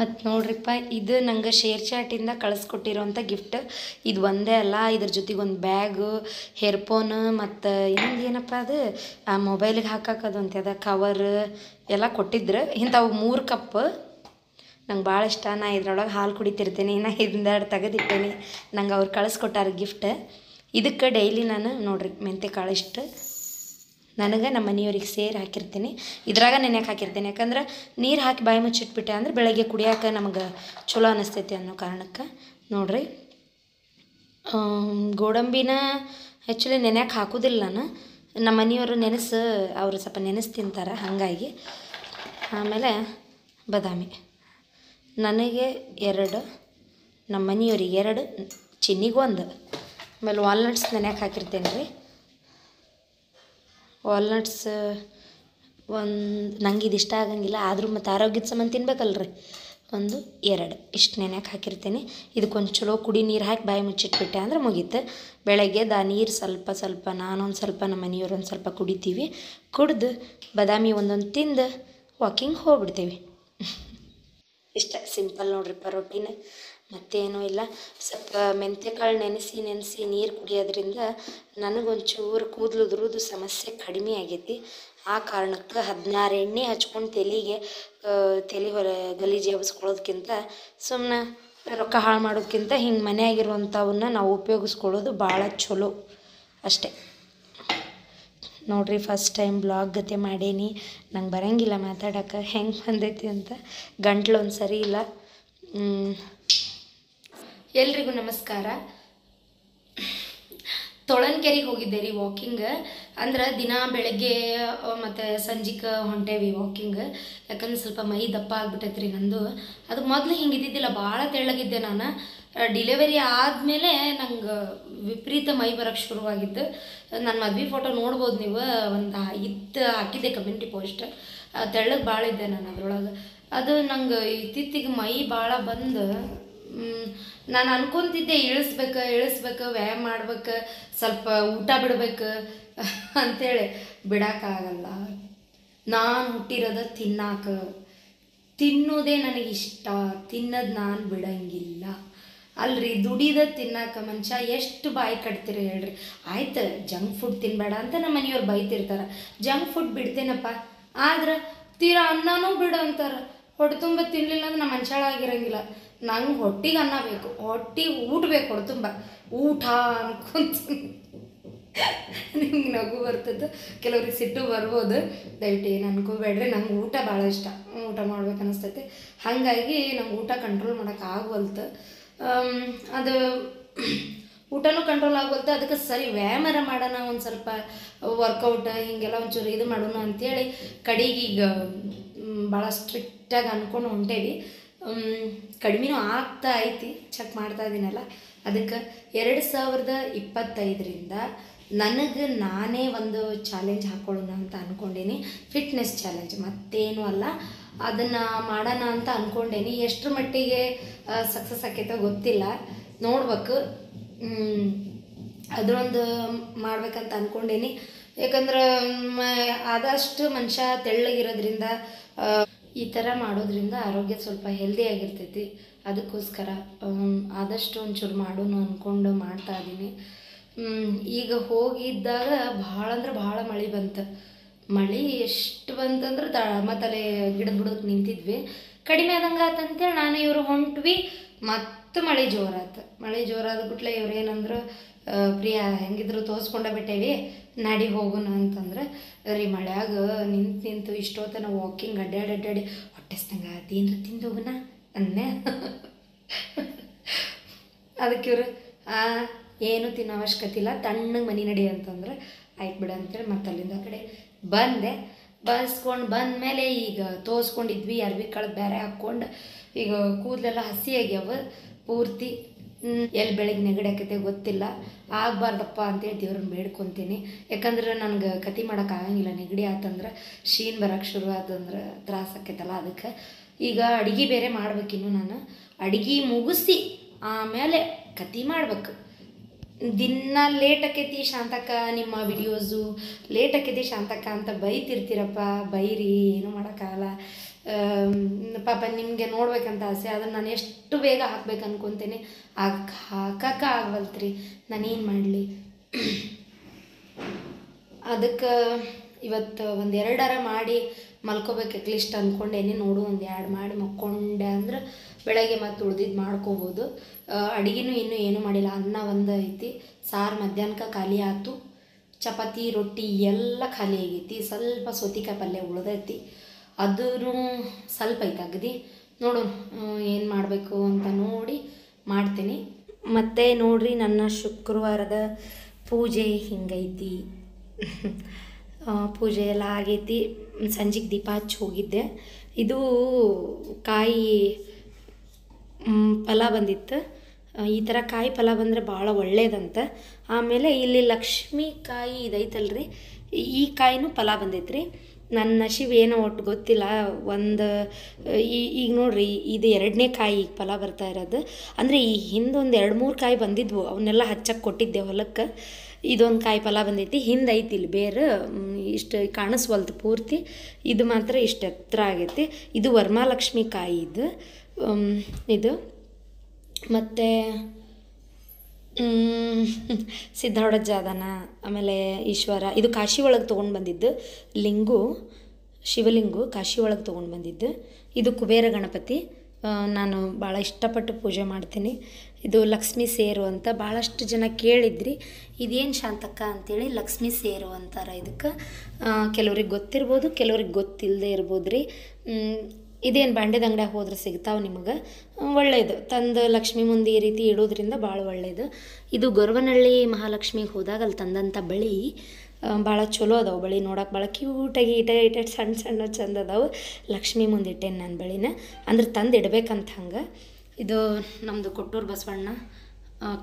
ಮತ್ತು ನೋಡ್ರಿಪ್ಪ, ಇದು ನಂಗೆ ಶೇರ್ ಚಾಟಿಂದ ಕಳಿಸ್ಕೊಟ್ಟಿರೋಂಥ ಗಿಫ್ಟ್. ಇದು ಒಂದೇ ಅಲ್ಲ, ಇದ್ರ ಜೊತೆಗೆ ಒಂದು ಬ್ಯಾಗು, ಹೇರ್ಫೋನ್, ಮತ್ತು ಇನ್ನೊಂದು ಏನಪ್ಪ ಅದು ಆ ಮೊಬೈಲಿಗೆ ಹಾಕಕ್ಕದಂತೆ ಅದ ಕವರ್ ಎಲ್ಲ ಕೊಟ್ಟಿದ್ರು. ಇಂಥವು 3 ಕಪ್ ನಂಗೆ ಭಾಳ ಇಷ್ಟ. ನಾ ಇದ್ರೊಳಗೆ ಹಾಲು ಕುಡಿತಿರ್ತೀನಿ. ನಾ ಹಿಂದಾಡು ತೆಗೆದಿಟ್ಟೇನಿ. ನಂಗೆ ಅವ್ರು ಕಳಿಸ್ಕೊಟ್ಟಾರ ಗಿಫ್ಟ್. ಇದಕ್ಕೆ ಡೈಲಿ ನಾನು ನೋಡ್ರಿ ಮೆಂತ್ಯ ಕಾಳು ಇಷ್ಟು ನನಗೆ ನಮ್ಮ ಮನೆಯವ್ರಿಗೆ ಸೇರಿ ಹಾಕಿರ್ತೀನಿ. ಇದ್ರಾಗ ನೆನೆಯಕ್ಕೆ ಹಾಕಿರ್ತೀನಿ. ಯಾಕಂದ್ರೆ ನೀರು ಹಾಕಿ ಬಾಯಿ ಮುಚ್ಚಿಟ್ಬಿಟ್ಟೆ ಅಂದ್ರೆ ಬೆಳಗ್ಗೆ ಕುಡಿಯೋಕೆ ನಮಗೆ ಚಲೋ ಅನ್ನಿಸ್ತೈತಿ ಅನ್ನೋ ಕಾರಣಕ್ಕೆ. ನೋಡ್ರಿ, ಗೋಡಂಬಿನ ಆ್ಯಕ್ಚುಲಿ ನೆನೆಯಕ್ಕೆ ಹಾಕೋದಿಲ್ಲ ನಾನು. ನಮ್ಮ ಮನೆಯವರು ಅವರು ಸ್ವಲ್ಪ ನೆನೆಸಿ ತಿಂತಾರೆ, ಹಾಗಾಗಿ. ಆಮೇಲೆ ಬಾದಾಮಿ ನನಗೆ 2, ನಮ್ಮ ಮನೆಯವ್ರಿಗೆ 2, ಚಿನ್ನಿಗೆ 1. ಆಮೇಲೆ ವಾಲ್ನಟ್ಸ್ ನೆನೆಯಕ್ಕೆ ಹಾಕಿರ್ತೇನೆ ರೀ. ವಾಲ್ನಟ್ಸ್ ನಂಗೆ ಇದು ಇಷ್ಟ ಆಗಂಗಿಲ್ಲ, ಆದರೂ ಮತ್ತು ಆರೋಗ್ಯದ ಸಂಬಂಧ ತಿನ್ಬೇಕಲ್ರಿ. 1, 2 ಇಷ್ಟು ನೆನೆಯಕ್ಕೆ ಹಾಕಿರ್ತೀನಿ. ಇದಕ್ಕೊಂದು ಚಲೋ ಕುಡಿ ನೀರು ಹಾಕಿ ಬಾಯಿ ಮುಚ್ಚಿಟ್ಬಿಟ್ಟೆ ಅಂದ್ರೆ ಮುಗೀತು. ಬೆಳಗ್ಗೆ ನೀರು ಸ್ವಲ್ಪ ನಾನೊಂದು ಸ್ವಲ್ಪ ನಮ್ಮ ಮನೆಯವ್ರು ಒಂದು ಸ್ವಲ್ಪ ಕುಡಿತೀವಿ. ಕುಡ್ದು ಬಾದಾಮಿ ಒಂದೊಂದು ತಿಂದು ವಾಕಿಂಗ್ ಹೋಗ್ಬಿಡ್ತೀವಿ. ಇಷ್ಟ ಸಿಂಪಲ್ ನೋಡ್ರಿಪ್ಪ ರೊಟ್ಟಿನ, ಮತ್ತೇನೂ ಇಲ್ಲ. ಸ್ವಲ್ಪ ಮೆಂತ್ಯಕಾಳು ನೆನೆಸಿ ನೀರು ಕುಡಿಯೋದ್ರಿಂದ ನನಗೊಂಚೂರು ಕೂದಲು ಉದುರೋದು ಸಮಸ್ಯೆ ಕಡಿಮೆ ಆಗೈತಿ. ಆ ಕಾರಣಕ್ಕೆ 16 ಎಣ್ಣೆ ಹಚ್ಕೊಂಡು ತಲೆ ಗಲೀಜು ಎಬ್ಸ್ಕೊಳ್ಳೋದಕ್ಕಿಂತ, ಸುಮ್ಮನೆ ರೊಕ್ಕ ಹಾಳು ಮಾಡೋದಕ್ಕಿಂತ ಹಿಂಗೆ ಮನೆಯಾಗಿರುವಂಥವನ್ನ ನಾವು ಉಪಯೋಗಿಸ್ಕೊಳ್ಳೋದು ಭಾಳ ಚಲೋ ಅಷ್ಟೇ. ನೋಡಿರಿ, ಫಸ್ಟ್ ಟೈಮ್ ಬ್ಲಾಗ್ ಗತೆ ಮಾಡೇನಿ. ನಂಗೆ ಬರೋಂಗಿಲ್ಲ ಮಾತಾಡೋಕೆ, ಹೆಂಗೆ ಬಂದೈತಿ ಅಂತ. ಗಂಟ್ಲು ಒಂದು ಸರಿ ಇಲ್ಲ. ಎಲ್ರಿಗೂ ನಮಸ್ಕಾರ. ತೊಳನ್ಕೆರೆಗೆ ಹೋಗಿದ್ದೆ ರೀ ವಾಕಿಂಗ್. ಅಂದ್ರೆ ದಿನ ಬೆಳಗ್ಗೆ ಮತ್ತು ಸಂಜೆಗೆ ಹೊಂಟೇವಿ ವಾಕಿಂಗ್. ಯಾಕಂದ್ರೆ ಸ್ವಲ್ಪ ಮೈ ದಪ್ಪ ಆಗ್ಬಿಟ್ಟೈತೆ ರೀ ನಂದು. ಅದು ಮೊದಲು ಹಿಂಗೆ ಇದ್ದಿದ್ದಿಲ್ಲ, ಭಾಳ ತೆಳ್ಳಗಿದ್ದೆ ನಾನು. ಡಿಲಿವರಿ ಆದಮೇಲೆ ನಂಗೆ ವಿಪರೀತ ಮೈ ಬರೋಕ್ಕೆ ಶುರುವಾಗಿದ್ದು. ನನ್ನ ಮದುವೆ ಫೋಟೋ ನೋಡ್ಬೋದು ನೀವು, ಒಂದು ಹಾಕಿದ್ದೆ ಕಮ್ಯುನಿಟಿ ಪೋಸ್ಟ್. ತೆಳ್ಳಗೆ ಭಾಳ ಇದ್ದೆ ನಾನು ಅದ್ರೊಳಗೆ. ಅದು ನಂಗೆ ಇತ್ತೀಚೆಗೆ ಮೈ ಭಾಳ ಬಂದು ನಾನು ಅನ್ಕೊತಿದ್ದೆ ಇಳಿಸ್ಬೇಕು, ವ್ಯಾಯಾಮ ಮಾಡ್ಬೇಕು, ಸ್ವಲ್ಪ ಊಟ ಬಿಡ್ಬೇಕು ಅಂಥೇಳಿ. ಬಿಡೋಕ್ಕಾಗಲ್ಲ. ನಾನು ಹುಟ್ಟಿರೋದು ತಿನ್ನೋದೇ ನನಗಿಷ್ಟ. ತಿನ್ನೋದು ನಾನು ಬಿಡಂಗಿಲ್ಲ ಅಲ್ರಿ. ದುಡಿದ ತಿನ್ನಕ್ಕೆ ಮನುಷ್ಯ ಎಷ್ಟು ಬಾಯಿ ಕಟ್ತೀರಿ ಹೇಳ್ರಿ. ಆಯ್ತು, ಜಂಕ್ ಫುಡ್ ತಿನ್ನಬೇಡ ಅಂತ ನಮ್ಮ ಮನೆಯವ್ರು ಬೈತಿರ್ತಾರೆ. ಜಂಕ್ ಫುಡ್ ಬಿಡ್ತೇನಪ್ಪ, ಆದ್ರೆ ತೀರಾ ಅನ್ನನೂ ಬಿಡು ಅಂತಾರೆ. ಹೊಟ್ಟೆ ತುಂಬ ತಿನ್ನಲಿಲ್ಲ ಅಂದ್ರೆ ನಮ್ಮ ಮನುಷ್ಯಳಾಗಿರಂಗಿಲ್ಲ. ನಂಗೆ ಹೊಟ್ಟಿಗೆ ಅನ್ನ ಬೇಕು, ಹೊಟ್ಟಿಗೆ ಊಟ ಬೇಕು, ಹೊಟ್ಟೆ ತುಂಬ ಊಟ ಅನ್ಕೊಂತ. ನಿಮ್ಗೆ ನಗು ಬರ್ತದೆ, ಕೆಲವ್ರಿಗೆ ಸಿಟ್ಟು ಬರ್ಬೋದು. ದಯವಿಟ್ಟು ಏನು ಅನ್ಕೋಬೇಡ್ರಿ. ನಂಗೆ ಊಟ ಭಾಳ ಇಷ್ಟ, ಊಟ ಮಾಡ್ಬೇಕು ಅನಿಸ್ತೈತಿ. ಹಾಗಾಗಿ ನಂಗೆ ಊಟ ಕಂಟ್ರೋಲ್ ಮಾಡೋಕೆ ಆಗವಲ್ತು. ಅದು ಊಟನೂ ಕಂಟ್ರೋಲ್ ಆಗವಲ್ತು. ಅದಕ್ಕೆ ಸರಿ ವ್ಯಾಯಾಮ ಮಾಡೋಣ, ಒಂದು ಸ್ವಲ್ಪ ವರ್ಕೌಟ್ ಹಿಂಗೆಲ್ಲ ಒಂಚೂರು ಇದು ಮಾಡೋಣ ಅಂಥೇಳಿ ಕಡೆಗೆ ಈಗ ಭಾಳ ಸ್ಟ್ರಿಕ್ಟಾಗಿ ಅಂದ್ಕೊಂಡು ಹೊಂಟೇವಿ. ಕಡಿಮೆನೂ ಆಗ್ತಾ ಐತಿ, ಚೆಕ್ ಮಾಡ್ತಾ ಇದ್ದೀನಲ್ಲ. ಅದಕ್ಕೆ 2025ರಿಂದ ನನಗೆ ನಾನೇ ಒಂದು ಚಾಲೆಂಜ್ ಹಾಕ್ಕೊಳ್ಳೋಣ ಅಂತ ಅಂದ್ಕೊಂಡೀನಿ. ಫಿಟ್ನೆಸ್ ಚಾಲೆಂಜ್, ಮತ್ತೇನೂ ಅಲ್ಲ. ಅದನ್ನು ಮಾಡೋಣ ಅಂತ ಅಂದ್ಕೊಂಡೇನಿ. ಎಷ್ಟರ ಮಟ್ಟಿಗೆ ಸಕ್ಸಸ್ ಆಕೈತೋ ಗೊತ್ತಿಲ್ಲ, ನೋಡ್ಬೇಕು. ಅದರೊಂದು ಮಾಡ್ಬೇಕಂತ ಅಂದ್ಕೊಂಡೀನಿ. ಯಾಕಂದ್ರೆ ಆದಷ್ಟು ಮನುಷ್ಯ ತೆಳ್ಳಗಿರೋದ್ರಿಂದ ಈ ಥರ ಮಾಡೋದ್ರಿಂದ ಆರೋಗ್ಯ ಸ್ವಲ್ಪ ಹೆಲ್ದಿ ಆಗಿರ್ತೈತಿ. ಅದಕ್ಕೋಸ್ಕರ ಆದಷ್ಟು ಒಂಚೂರು ಮಾಡೋಣ ಅಂದ್ಕೊಂಡು ಮಾಡ್ತಾ ಇದ್ದೀನಿ. ಈಗ ಹೋಗಿದ್ದಾಗ ಭಾಳ ಅಂದ್ರೆ ಭಾಳ ಮಳೆ ಬಂತು. ಮಳೆ ಎಷ್ಟು ಬಂತಂದ್ರೆ ಮತ್ತಲ್ಲೇ ಗಿಡದ ಬಿಡೋಕೆ ನಿಂತಿದ್ವಿ. ಕಡಿಮೆ ಆದಂಗೆ ಆತಂತೇಳಿ ನಾನು ಇವರು ಹೊಂಟ್ವಿ. ಮತ್ತು ಮಳೆ ಜೋರಾದ ಗುಟ್ಲೆ ಇವ್ರು ಏನಂದ್ರೆ, ಪ್ರಿಯಾ ಹೆಂಗಿದ್ರು ತೋರಿಸ್ಕೊಂಡ ಬಿಟ್ಟೇವಿ, ನಡಿ ಹೋಗೋಣ ಅಂತಂದ್ರೆ ರೀ. ಮಳ್ಯಾಗ ನಿಂತು ಇಷ್ಟೊತ್ತನ ವಾಕಿಂಗ್ ಅಡ್ಡಾಡಿ ಹೊಟ್ಟೆಸ್ದಂಗೆ ಅದೇನ್ರ ತಿಂದು ಹೋಗೋಣ ಅನ್ನೆ. ಅದಕ್ಕೆ ಇವರು ಏನು ತಿನ್ನೋ ಅವಶ್ಯಕತೆ ಇಲ್ಲ, ತಣ್ಣಗೆ ಮನೆ ನಡಿ ಅಂತಂದ್ರೆ ಆಯ್ತು ಬಿಡ ಅಂತೇಳಿ ಮತ್ತೆ ಅಲ್ಲಿಂದ ಕಡೆ ಬಂದೆ. ಬಂದಮೇಲೆ ಈಗ ತೋರಿಸ್ಕೊಂಡಿದ್ವಿ, ಅರ್ವಿ ಕಳೆದು ಬೇರೆ ಹಾಕ್ಕೊಂಡು ಈಗ ಕೂದಲೆಲ್ಲ ಹಸಿ ಆಗ್ಯಾವ ಪೂರ್ತಿ. ಎಲ್ಲಿ ಬೆಳಗ್ಗೆ ನೆಗಡಿ ಆಕೈತೆ ಗೊತ್ತಿಲ್ಲ. ಆಗಬಾರ್ದಪ್ಪ ಅಂತೇಳಿ ದೇವ್ರನ್ನ ಬೇಡ್ಕೊತೀನಿ. ಯಾಕಂದ್ರೆ ನನಗೆ ಕತಿ ಮಾಡೋಕ್ಕಾಗಂಗಿಲ್ಲ. ನೆಗಡಿ ಆತಂದ್ರೆ ಶೀನ್ ಬರೋಕ್ಕೆ ಶುರು ಆತಂದ್ರೆ ತ್ರಾಸ ಆಕೈತಲ್ಲ. ಅದಕ್ಕೆ ಈಗ ಅಡುಗೆ ಬೇರೆ ಮಾಡ್ಬೇಕಿನ್ನು. ನಾನು ಅಡುಗೆ ಮುಗಿಸಿ ಆಮೇಲೆ ಕತಿ ಮಾಡ್ಬೇಕು. ದಿನ ಲೇಟ್ ಆಕೈತಿ ಶಾಂತಕ್ಕ, ನಿಮ್ಮ ವಿಡಿಯೋಸು ಲೇಟ್ ಆಕೈತಿ ಶಾಂತಕ್ಕ ಅಂತ ಬೈತಿರ್ತೀರಪ್ಪ. ಬೈರಿ, ಏನೂ ಮಾಡೋಕ್ಕಾಗಲ್ಲ. ಪಾಪ ನಿಮಗೆ ನೋಡ್ಬೇಕಂತ ಆಸೆ. ಅದನ್ನು ನಾನು ಎಷ್ಟು ಬೇಗ ಹಾಕ್ಬೇಕು ಅನ್ಕೊತೀನಿ, ಹಾಕಕ್ಕೆ ಆಗವಲ್ತ್ರಿ. ನಾನೇನು ಮಾಡಲಿ? ಅದಕ್ಕೆ ಇವತ್ತು ಒಂದು ಎರಡರ ಮಾಡಿ ಮಲ್ಕೋಬೇಕು ಅಟ್ಲೀಸ್ಟ್ ಅಂದ್ಕೊಂಡೇನೆ. ನೋಡು ಒಂದು 2 ಮಾಡಿ ಮಕ್ಕೊಂಡೆ ಅಂದ್ರೆ ಬೆಳಗ್ಗೆ ಮತ್ತೆ ಉಳ್ದಿದ್ದು ಮಾಡ್ಕೋಬೋದು. ಅಡುಗೆನೂ ಇನ್ನೂ ಏನೂ ಮಾಡಿಲ್ಲ. ಅನ್ನ ಒಂದು ಐತಿ, ಸಾರು ಮಧ್ಯಾಹ್ನಕ್ಕೆ ಖಾಲಿ ಆಯ್ತು, ಚಪಾತಿ ರೊಟ್ಟಿ ಎಲ್ಲ ಖಾಲಿ ಆಗೈತಿ. ಸ್ವಲ್ಪ ಸೌತೆಕಾಯಿ ಪಲ್ಯ ಉಳ್ದೈತಿ, ಅದೂ ಸ್ವಲ್ಪ ಐತೆ ಅಗದಿ. ನೋಡೋಣ ಏನು ಮಾಡಬೇಕು ಅಂತ ನೋಡಿ ಮಾಡ್ತೀನಿ. ಮತ್ತು ನೋಡ್ರಿ, ನನ್ನ ಶುಕ್ರವಾರದ ಪೂಜೆ ಹಿಂಗೈತಿ. ಪೂಜೆ ಎಲ್ಲ ಆಗೈತಿ. ಸಂಜೆಗೆ ದೀಪ ಹಚ್ಚಿ ಹೋಗಿದ್ದೆ. ಇದು ಕಾಯಿ ಫಲ ಬಂದಿತ್ತು. ಈ ಥರ ಕಾಯಿ ಫಲ ಬಂದರೆ ಭಾಳ ಒಳ್ಳೇದಂತ. ಆಮೇಲೆ ಇಲ್ಲಿ ಲಕ್ಷ್ಮೀ ಕಾಯಿ ಇದೈತಲ್ರಿ, ಈ ಕಾಯಿನೂ ಫಲ ಬಂದೈತ್ರಿ. ನನ್ನ ನಶೀಬ್ ಏನೋ ಒಟ್ಟು ಗೊತ್ತಿಲ್ಲ. ಈಗ ನೋಡ್ರಿ, ಇದು 2ನೇ ಕಾಯಿ ಈಗ ಫಲ ಬರ್ತಾ ಇರೋದು. ಅಂದರೆ ಈ ಹಿಂದೊಂದು 2-3 ಕಾಯಿ ಬಂದಿದ್ವು, ಅವನ್ನೆಲ್ಲ ಹಚ್ಚಕ್ಕೆ ಕೊಟ್ಟಿದ್ದೆ ಹೊಲಕ್ಕೆ. ಇದೊಂದು ಕಾಯಿ ಫಲ ಬಂದೈತಿ. ಹಿಂದೆ ಐತಿ ಇಲ್ಲಿ ಬೇರೆ, ಇಷ್ಟು ಕಾಣಿಸ್ವಲ್ತು ಪೂರ್ತಿ. ಇದು ಮಾತ್ರ ಇಷ್ಟು ಎತ್ತರ ಆಗೈತಿ. ಇದು ವರಮಹಾಲಕ್ಷ್ಮಿ ಕಾಯಿ ಇದು. ಮತ್ತು ಸಿದ್ಧಾರೂಢಜ್ಜ ಅದಾನ, ಆಮೇಲೆ ಈಶ್ವರ. ಇದು ಕಾಶಿ ಒಳಗೆ ತೊಗೊಂಡು ಬಂದಿದ್ದು ಶಿವಲಿಂಗು ಕಾಶಿ ಒಳಗೆ ತೊಗೊಂಡು ಬಂದಿದ್ದು. ಇದು ಕುಬೇರ ಗಣಪತಿ. ನಾನು ಭಾಳ ಇಷ್ಟಪಟ್ಟು ಪೂಜೆ ಮಾಡ್ತೀನಿ. ಇದು ಲಕ್ಷ್ಮೀ ಸೇರು ಅಂತ ಭಾಳಷ್ಟು ಜನ ಕೇಳಿದ್ರಿ. ಇದೇನು ಶಾಂತಕ್ಕ ಅಂತೇಳಿ ಲಕ್ಷ್ಮೀ ಸೇರು ಅಂತಾರೆ ಇದಕ್ಕೆ. ಕೆಲವ್ರಿಗೆ ಗೊತ್ತಿರ್ಬೋದು, ಕೆಲವ್ರಿಗೆ ಗೊತ್ತಿಲ್ಲದೆ ಇರ್ಬೋದು ರೀ. ಇದೇನು ಬಾಂಡೆದ ಅಂಗಡಿಯಾಗ ಹೋದ್ರೆ ಸಿಗ್ತಾವೆ ನಿಮಗೆ. ಒಳ್ಳೆಯದು, ತಂದು ಲಕ್ಷ್ಮೀ ಮುಂದೆ ಈ ರೀತಿ ಇಡೋದ್ರಿಂದ ಭಾಳ ಒಳ್ಳೆಯದು. ಇದು ಗೊರವನಹಳ್ಳಿ ಮಹಾಲಕ್ಷ್ಮಿಗೆ ಹೋದಾಗ ಅಲ್ಲಿ ತಂದಂಥ ಬಳಿ ಭಾಳ ಚಲೋ ಅದಾವೆ. ಬಳಿ ನೋಡೋಕೆ ಭಾಳ ಕ್ಯೂಟಾಗಿ ಇಟ ಸಣ್ಣ ಸಣ್ಣ ಚಂದ ಅದಾವೆ. ಲಕ್ಷ್ಮೀ ಮುಂದೆ ಇಟ್ಟೇನೆ ನಾನು ಬಳಿನ, ಅಂದ್ರೆ ತಂದು ಇಡ್ಬೇಕಂತ ಹಂಗೆ. ಇದು ನಮ್ಮದು ಕೊಟ್ಟೂರು ಬಸವಣ್ಣ,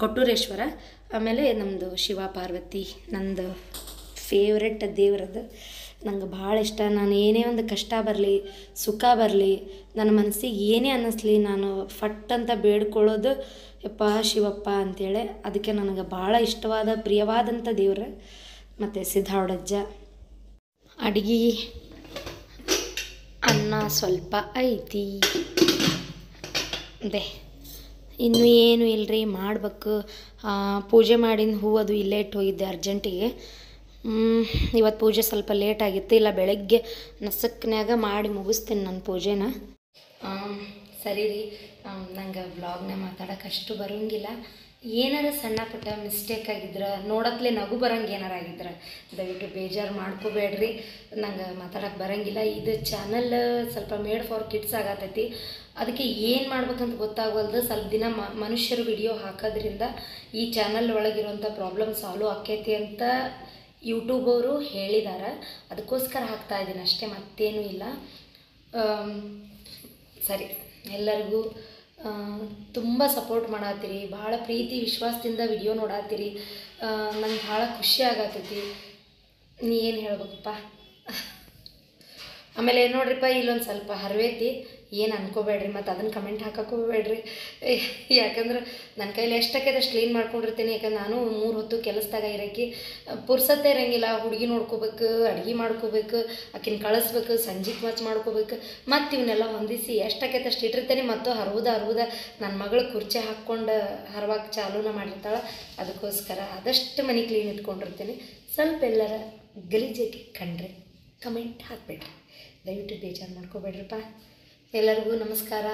ಕೊಟ್ಟೂರೇಶ್ವರ. ಆಮೇಲೆ ನಮ್ಮದು ಶಿವ ಪಾರ್ವತಿ, ನಂದು ಫೇವ್ರೆಟ್ ದೇವ್ರದ್ದು. ನಂಗೆ ಭಾಳ ಇಷ್ಟ. ನಾನು ಏನೇ ಒಂದು ಕಷ್ಟ ಬರಲಿ, ಸುಖ ಬರಲಿ, ನನ್ನ ಮನಸ್ಸಿಗೆ ಏನೇ ಅನ್ನಿಸ್ಲಿ, ನಾನು ಫಟ್ ಅಂತ ಬೇಡ್ಕೊಳ್ಳೋದು ಯಪ್ಪ ಶಿವಪ್ಪ ಅಂತೇಳಿ. ಅದಕ್ಕೆ ನನಗೆ ಭಾಳ ಇಷ್ಟವಾದ ಪ್ರಿಯವಾದಂಥ ದೇವ್ರ. ಮತ್ತು ಸಿದ್ಧಾರೂಢಜ್ಜ. ಅಡುಗೆ ಅನ್ನ ಸ್ವಲ್ಪ ಐತಿ, ಅದೇ ಇನ್ನೂ ಏನು ಇಲ್ಲರಿ, ಮಾಡಬೇಕು. ಪೂಜೆ ಮಾಡಿದ ಹೂ ಅದು ಇಲ್ಲೇ ಇಟ್ಟು ಹೋಗಿದ್ದೆ ಅರ್ಜೆಂಟಿಗೆ. ಇವತ್ತು ಪೂಜೆ ಸ್ವಲ್ಪ ಲೇಟ್ ಆಗಿತ್ತು. ಇಲ್ಲ ಬೆಳಗ್ಗೆ ನಸಕ್ನ್ಯಾಗ ಮಾಡಿ ಮುಗಿಸ್ತೀನಿ ನನ್ನ ಪೂಜೆನ. ಸರಿ ರೀ, ನಂಗೆ ವ್ಲಾಗ್ನ ಮಾತಾಡೋಕೆ ಅಷ್ಟು ಬರೋಂಗಿಲ್ಲ. ಏನಾರ ಸಣ್ಣ ಪುಟ್ಟ ಮಿಸ್ಟೇಕ್ ಆಗಿದ್ರೆ, ನೋಡತ್ಲೆ ನಗು ಬರಂಗೆ ಏನಾರು ಆಗಿದ್ರೆ ದಯವಿಟ್ಟು ಬೇಜಾರು ಮಾಡ್ಕೋಬೇಡ್ರಿ. ನಂಗೆ ಮಾತಾಡೋಕೆ ಬರೋಂಗಿಲ್ಲ. ಇದು ಚಾನಲ್ ಸ್ವಲ್ಪ ಮೇಡ್ ಫಾರ್ ಕಿಡ್ಸ್ ಆಗತ್ತೈತಿ. ಅದಕ್ಕೆ ಏನು ಮಾಡ್ಬೇಕಂತ ಗೊತ್ತಾಗವಲ್ದು. ಸ್ವಲ್ಪ ದಿನ ಮನುಷ್ಯರು ವಿಡಿಯೋ ಹಾಕೋದ್ರಿಂದ ಈ ಚಾನಲ್ ಒಳಗಿರುವಂಥ ಪ್ರಾಬ್ಲಮ್ ಸಾಲ್ವ್ ಆಕೈತಿ ಅಂತ ಯೂಟ್ಯೂಬ್ ಅವರು ಹೇಳಿದ್ದಾರೆ. ಅದಕ್ಕೋಸ್ಕರ ಹಾಕ್ತಾಯಿದ್ದೀನಿ ಅಷ್ಟೇ, ಮತ್ತೇನೂ ಇಲ್ಲ. ಸರಿ, ಎಲ್ಲರಿಗೂ ತುಂಬ ಸಪೋರ್ಟ್ ಮಾಡತ್ತೀರಿ, ಭಾಳ ಪ್ರೀತಿ ವಿಶ್ವಾಸದಿಂದ ವಿಡಿಯೋ ನೋಡತ್ತೀರಿ. ನಂಗೆ ಭಾಳ ಖುಷಿ ಆಗತ್ತೈತಿ. ನೀ ಏನು ಹೇಳ್ಬೇಕಪ್ಪ. ಆಮೇಲೆ ನೋಡ್ರಿಪ್ಪ, ಇಲ್ಲೊಂದು ಸ್ವಲ್ಪ ಹರ್ವೈತಿ, ಏನು ಅನ್ಕೋಬೇಡ್ರಿ, ಮತ್ತು ಅದನ್ನು ಕಮೆಂಟ್ ಹಾಕಕ್ಕೆ ಹೋಗ್ಬೇಡ್ರಿ. ಯಾಕಂದ್ರೆ ನನ್ನ ಕೈಲಿ ಎಷ್ಟಕ್ಕೆ ಕ್ಲೀನ್ ಮಾಡ್ಕೊಂಡಿರ್ತೀನಿ. ಯಾಕಂದ್ರೆ ನಾನು 3 ಹೊತ್ತು ಕೆಲಸದಾಗ ಇರೋಕ್ಕೆ ಪುರ್ಸತ್ತೇ ಇರೋಂಗಿಲ್ಲ. ಹುಡುಗಿ ನೋಡ್ಕೋಬೇಕು, ಅಡುಗೆ ಮಾಡ್ಕೋಬೇಕು, ಆಕಿನ ಕಳಿಸ್ಬೇಕು, ಸಂಜೆಗೆ ಮಚ್ ಮಾಡ್ಕೋಬೇಕು, ಮತ್ತು ಇವನ್ನೆಲ್ಲ ಹೊಂದಿಸಿ ಎಷ್ಟಕ್ಕೆ ಅಷ್ಟು ಇಟ್ಟಿರ್ತೇನೆ. ಮತ್ತು ಹರುವುದ ನನ್ನ ಮಗಳು ಕುರ್ಚಿ ಹಾಕ್ಕೊಂಡು ಹರವಾಗಿ ಚಾಲೂನ ಮಾಡಿರ್ತಾಳೆ. ಅದಕ್ಕೋಸ್ಕರ ಆದಷ್ಟು ಮನೆ ಕ್ಲೀನ್ ಇಟ್ಕೊಂಡಿರ್ತೀನಿ. ಸ್ವಲ್ಪ ಎಲ್ಲರ ಗಲೀಜಾಗಿ ಕಂಡ್ರೆ ಕಮೆಂಟ್ ಹಾಕಬೇಡ್ರಿ, ದಯವಿಟ್ಟು ಬೇಜಾರು ಮಾಡ್ಕೋಬೇಡ್ರಪ್ಪ. ಎಲ್ಲರಿಗೂ ನಮಸ್ಕಾರ.